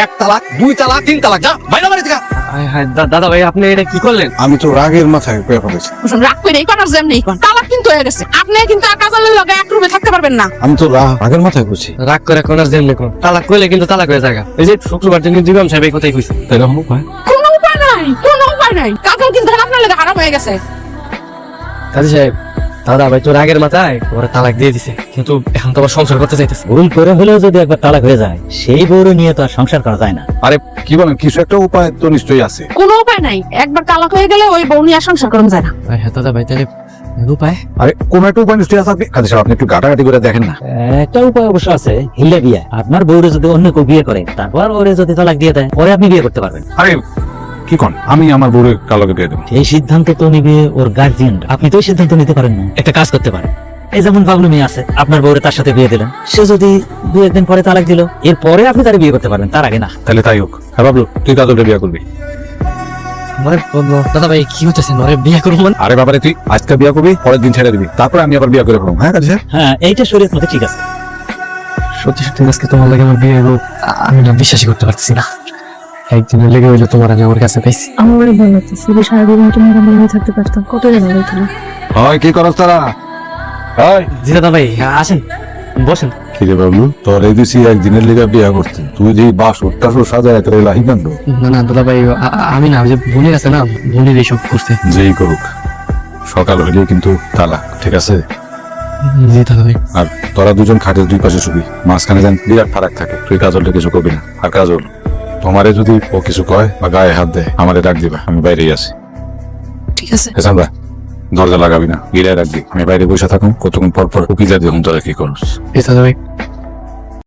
এক তালাক, দুই তালাক, তিন তালাক, যা বাইরে বাড়ি থেকে। দাদা ভাই আপনি এটা কি করলেন? আমি তো রাগের মাথায় পেয়ে ফেলেছি। রাগ করে এই করার যেমনি তালাক কিন্তু হয়ে গেছে। আপনি কিন্তু আর কাজলের লগে এক রুমে থাকতে পারবেন না। আমি তো রাগের মাথায় করছি। রাগ করে কোনার জেন লেখো, তালাক করলে কিন্তু তালাক হয়ে যায়। এই যে শুক্রবার দিন কিন্তু ইমাম সাহেব এই কথাই কইছে। তাই রকম উপায়? কোনো উপায় নাই, কোনো উপায় নাই। কাজল কিন্তু আপনার লগে হারাম হয়ে গেছে। কাজী সাহেব, দাদা ভাই তো রাগের মাথায় ওরা তালাক দিয়ে দিছে, কিন্তু এখন তো আবার সংসার করতে চাইতেছে। ভুল করে হলেও যদি একবার তালাক হয়ে যায়, সেই বউরে নিয়ে তো আর সংসার করা যায় না। আরে কি বলেন, কিছু একটা উপায় তো নিশ্চয়ই আছে। কোনো উপায় নাই। একবার তালাক হয়ে গেলে ওই বউ নিয়ে আর সংসার করা যায় না। হ্যাঁ দাদা ভাই, তাহলে উপায়? আরে কোন একটা উপায় নিশ্চয়ই আছে। কাজী সাহেব, আপনি একটু ঘাটাঘাটি করে দেখেন না। একটা উপায় অবশ্য আছে, হিল্লা বিয়া। আপনার বউরে যদি অন্য কেউ বিয়ে করে, তারপর ওরে যদি তালাক দিয়ে দেয়, পরে আপনি বিয়ে করতে পারবেন। আরে কি কোন, আমি আমার বউরে কালোকে বিয়ে দেবো। এই সিদ্ধান্ত তো নিবে ওর গার্জিয়ান। আপনি তো এই সিদ্ধান্ত নিতে পারেন না। একটা কাজ করতে পারেন, এই যেমন বাবলু মেয়ে আছে, আপনার বউরে তার সাথে বিয়ে দিলেন, সে যদি 2-1 দিন পরে তালাক দিল, এরপরে আপনি তার বিয়ে করতে পারবেন, তার আগে না। তাহলে তাই হোক। হ্যাঁ বাবলু, তুই কাজলকে বিয়ে করবি। মানে দাদা ভাই কি হচ্ছে? নরে বিয়ে করবো মানে? আরে বাবারে, তুই আজকে বিয়ে করবি, পরের দিন ছেড়ে দিবি, তারপরে আমি আবার বিয়ে করে ফেলবো। হ্যাঁ কাজী সাহেব? হ্যাঁ, এইটা শরীয়ত মতে ঠিক আছে। সত্যি সত্যি আজকে তোমার লাগে আমার বিয়ে হলো, আমি না বিশ্বাসই করতে পারতেছি না। একদিনের লেগে হইলো তোমার আমি আমার কাছে পাইছি। আমার অনেক ভালো লাগতেছে। যদি সারা জীবন তুমি আমার ভালো থাকতে পারতাম, কতটা ভালো হতো না। হয় কি করস তারা? জি দাদা ভাই, আসেন বসেন। কি রে বাবলু, তোর এই দিছি একদিনের লেগে বিয়ে করতে, তুই যে বাস উত্তাস সাজায় তোর লাহি কান্ড। না না দাদা ভাই, আমি না, ওই যে বোনের আছে না, বোনের এইসব করতে। যেই করুক, সকাল হইলেই কিন্তু তালাক, ঠিক আছে? জি দাদা ভাই। আর তোরা দুজন খাটের দুই পাশে শুবি, মাঝখানে যেন বিরাট ফারাক থাকে। তুই কাজলটা কিছু করবি না। আর কাজল, তোমারে যদি ও কিছু কয় বা গায়ে হাত দেয়, আমারে ডাক দিবা, আমি বাইরেই আছি। ঠিক আছে। হেসানবা, দরজা লাগাবি না, গিরায় রাখবি। আমি বাইরে বসে থাকুন, কতক্ষণ পর পর উকি যা দেখুন তোরা কি করস। দাদা ভাই।